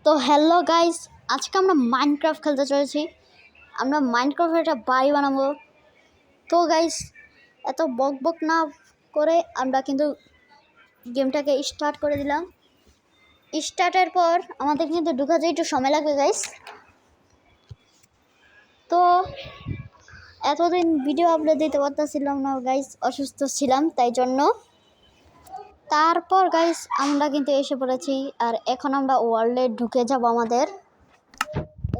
তো hello guys, আজকে আমরা মাইনক্রাফট খেলতে চলেছি। আমরা মাইনক্রাফটের একটা বাড়ি বানাবো। তো গাইস, এত বক বক না করে আমরা কিন্তু গেমটাকে স্টার্ট করে দিলাম। স্টার্টের পর আমাদের কিন্তু ঢুকাতে একটু সময় লাগবে গাইস। তো এতদিন ভিডিও আপলোড দিতে পারতেছিলাম না গাইস, অসুস্থ ছিলাম তাই জন্য। তারপর গাইস আমরা কিন্তু এসে পড়েছি, আর এখন আমরা ওয়ার্ল্ডে ঢুকে যাব। আমাদের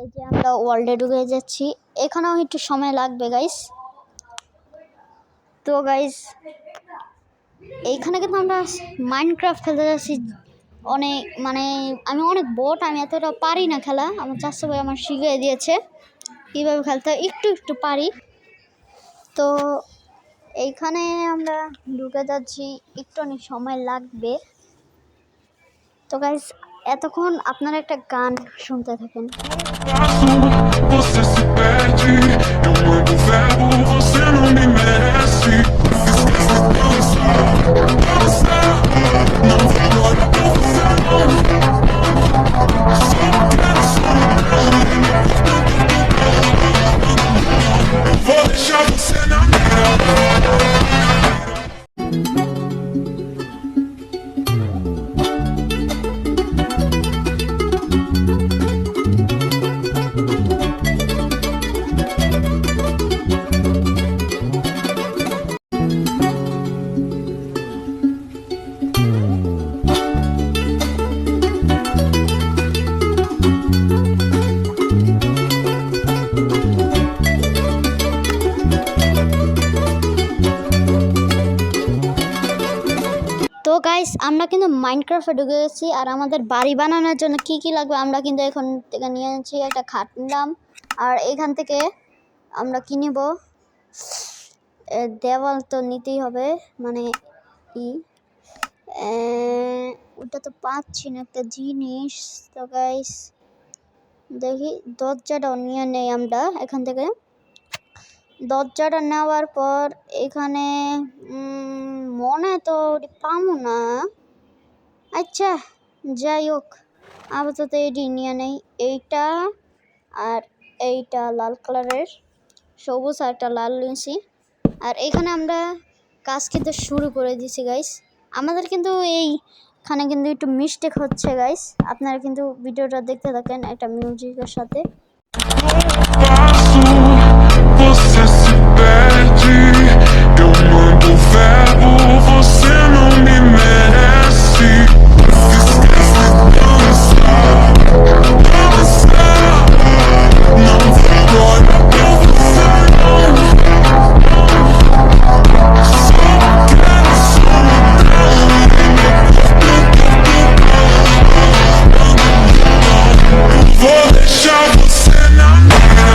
এই যে আমরা ওয়ার্ল্ডে ঢুকে যাচ্ছি, এখানেও একটু সময় লাগবে গাইস। তো গাইস এইখানে কিন্তু আমরা মাইনক্রাফট খেলতে যাচ্ছি। আমি অনেক বোট, আমি এতটা পারি না খেলা। আমার চাচা ভাই আমার শিখিয়ে দিয়েছে কীভাবে খেলতে একটু একটু পারি। তো এইখানে আমরা ঢুকে যাচ্ছি, একটু অনেক সময় লাগবে। তো গাইস এতক্ষণ আপনারা একটা গান শুনতে থাকেন। Você se perde, eu mando o verbo, você não me merece. Não vou olhar pra você não. Só quero vou deixar você na mira. তো গাইস আমরা কিন্তু মাইনক্রাফটে ঢুকে গেছি, আর আমাদের বাড়ি বানানোর জন্য কি কি লাগবে আমরা কিন্তু এখন থেকে নিয়ে নিচ্ছি। একটা খাট নিলাম, আর এখান থেকে আমরা কি নেব, দেওয়াল তো নিতেই হবে, মানে ওটা তো পাচ্ছি না একটা জিনিস। তো গাইস দেখি দরজাটাও নিয়ে নেই আমরা এখান থেকে। দরজাটা নেওয়ার পর এখানে মনে তো পাবো না। আচ্ছা যাই হোক, আপাতত এটি নিয়ে নেই। এইটা আর এইটা লাল কালারের, সবুজ আর একটা লাল নিয়েছি। আর এখানে আমরা কাজ কিন্তু শুরু করে দিয়েছি গাইস। আমাদের কিন্তু এইখানে কিন্তু একটু মিস্টেক হচ্ছে গাইস, আপনারা কিন্তু ভিডিওটা দেখতে থাকেন একটা মিউজিকের সাথে। Você se perde, eu mando o verbo, você não me merece. Esquece dançar, não vou olhar pra você não. Só quero vou deixar você na mira.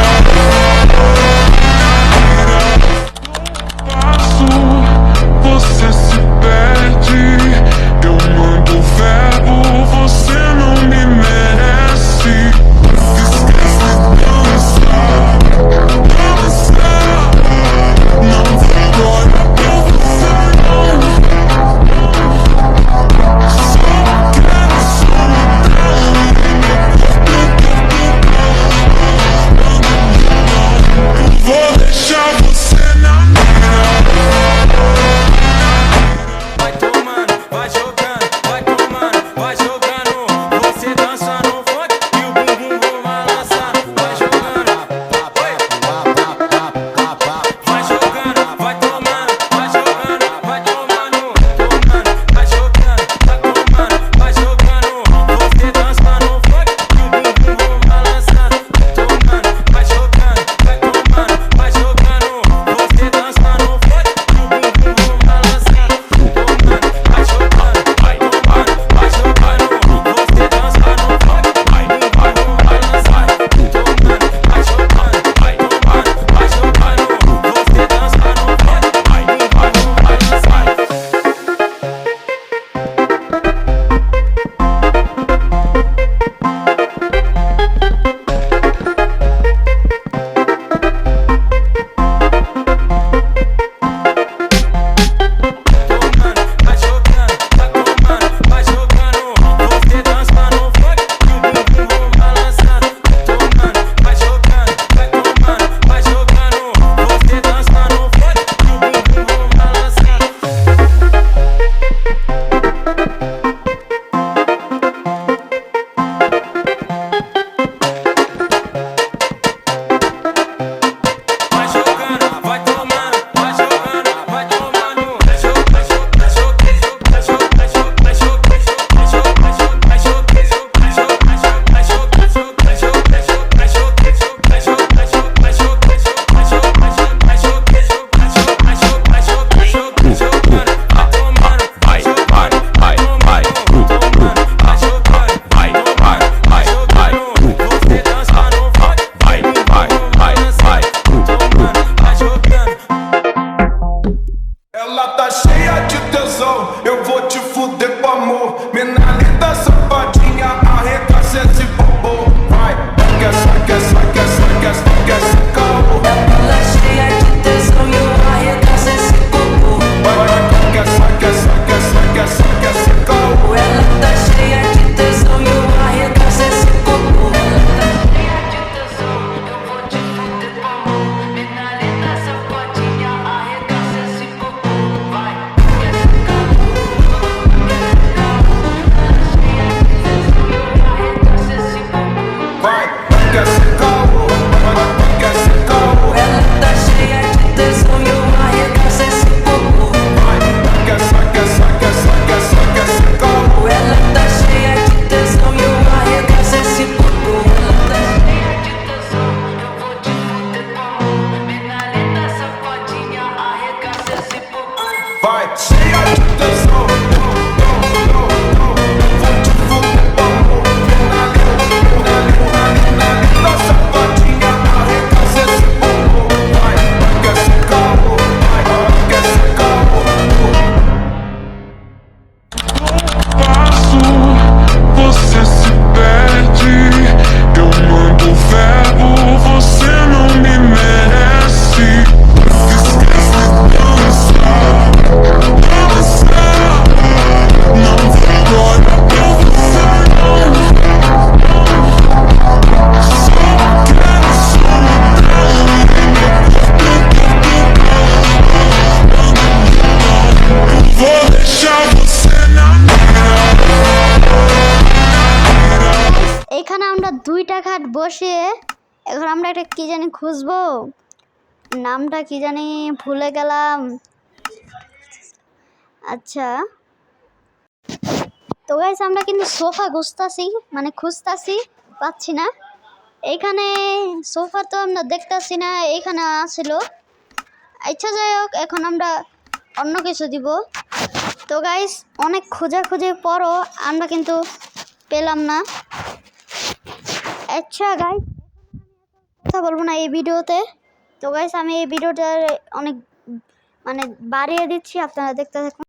এখানে আমরা 2টা খাট বসিয়ে এখন আমরা একটা কি জানি খুঁজবো, নামটা কি জানি ভুলে গেলাম। আচ্ছা তো গাইস আমরা কিন্তু সোফা খুঁজতাছি পাচ্ছি না। এইখানে সোফা তো আমরা দেখতাছি না, এইখানে আসছিল। আচ্ছা যাই হোক, এখন আমরা অন্য কিছু দিব। তো গাইস অনেক খোঁজাখুঁজির পরও আমরা কিন্তু পেলাম না। আচ্ছা গাইস কথা বলবো না এই ভিডিওতে। তো গাইস আমি এই ভিডিওটা অনেক বাড়িয়ে দিচ্ছি, আপনারা দেখতে থাকুন।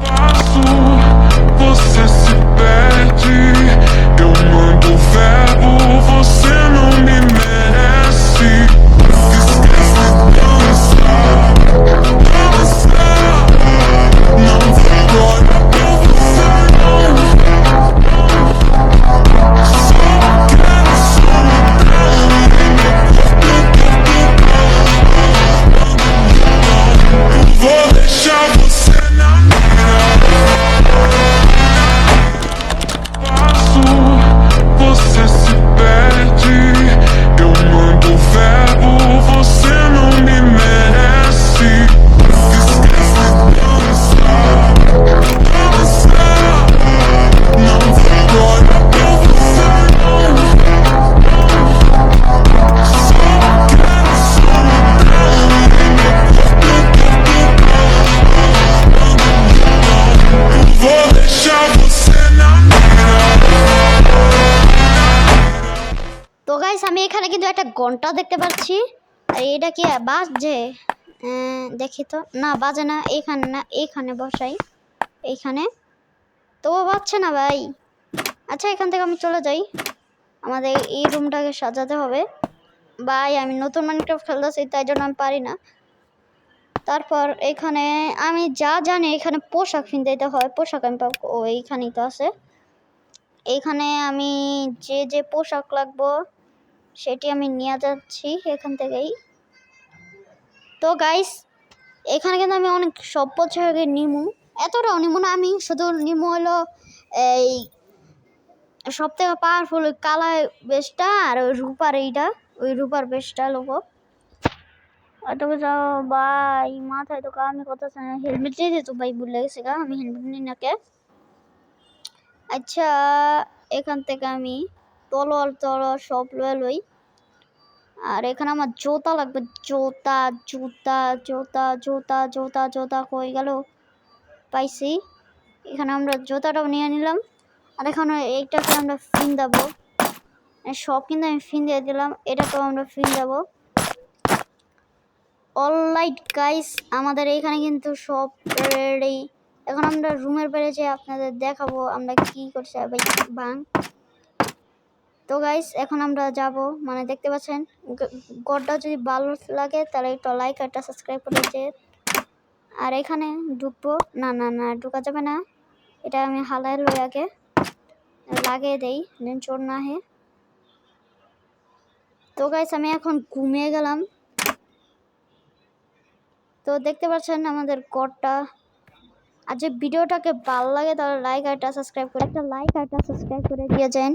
Passo, você se perde. Eu mando verbo, você não me merece. Esquece, não está. Não vai embora pra você não. Só quero vou deixar você na minha. Passo, você se perde. Eu mando verbo, você não me merece. Esquece, não está. Não vai embora pra você não. Só quero vou deixar você na minha. তো গাইস আমি এখানে কিন্তু একটা ঘন্টা দেখতে পাচ্ছি। আর এটা কি বাজে? দেখি তো, না বাজে না। এইখানে না, এইখানে বসাই, এইখানে তো বাজছে না ভাই। আচ্ছা এখান থেকে আমি চলে যাই, আমাদের এই রুমটাকে সাজাতে হবে। ভাই আমি নতুন মাইনক্রাফট খেলতেছি, তাই জন্য আমি পারি না। তারপর এখানে আমি যা জানি এখানে পোশাক কিনতে হয়, পোশাক আমি পাবো। ও এইখানেই তো আছে। এইখানে আমি যে পোশাক লাগবো সেটি আমি নিয়ে যাচ্ছি এখান থেকেই। তো গাইস এখানে কিন্তু আমি অনেক সব পোশাকে নিমু, এতটাও নিমু না, আমি শুধু নিমু হলো এই সব থেকে পাওয়ারফুল ওই কালা বেশটা আর ওই রূপার এইটা, ওই রূপার বেশটা লোক। অত যাও ভাই, মাথায় তো কামি করতেছে না। হেলমেট দিয়ে দিত ভাই, ভুলে গেছে গা, আমি হেলমেট নিই না কে। আচ্ছা এখান থেকে আমি তলোয়ার সব লই। আর এখানে আমার জুতা লাগবে, জুতা জুতা জুতা জুতা জুতা জুতা কই গেল? পাইছি। এখানে আমরা জুতাটাও নিয়ে নিলাম। আর এখন এইটাকে আমরা ফিন দেবো, সব কিন্তু আমি ফিন দিয়ে দিলাম। এটাকেও আমরা ফিন দেবো। অলরাইট গাইস আমাদের এইখানে কিন্তু সব রেডি। এখন আমরা রুমের বাইরে যেয়ে আপনাদের দেখাবো আমরা কি করছি ভাই। তো গাইস এখন আমরা যাব, দেখতে পাচ্ছেন। গডটা যদি ভালো লাগে তাহলে একটা লাইক আর একটা সাবস্ক্রাইব করে দিতে। আর এখানে ঢুকবো না, না না ঢুকা যাবে না। এটা আমি হালাই লই আগে লাগিয়ে দেই, দেন চোর না হে। তো গাইস আমি এখন ঘুমিয়ে গেলাম। তো দেখতে পাচ্ছেন আমাদের গডটা। আর যে ভিডিওটাকে ভালো লাগে তাহলে লাইক আর একটা সাবস্ক্রাইব করে দিয়ে যান।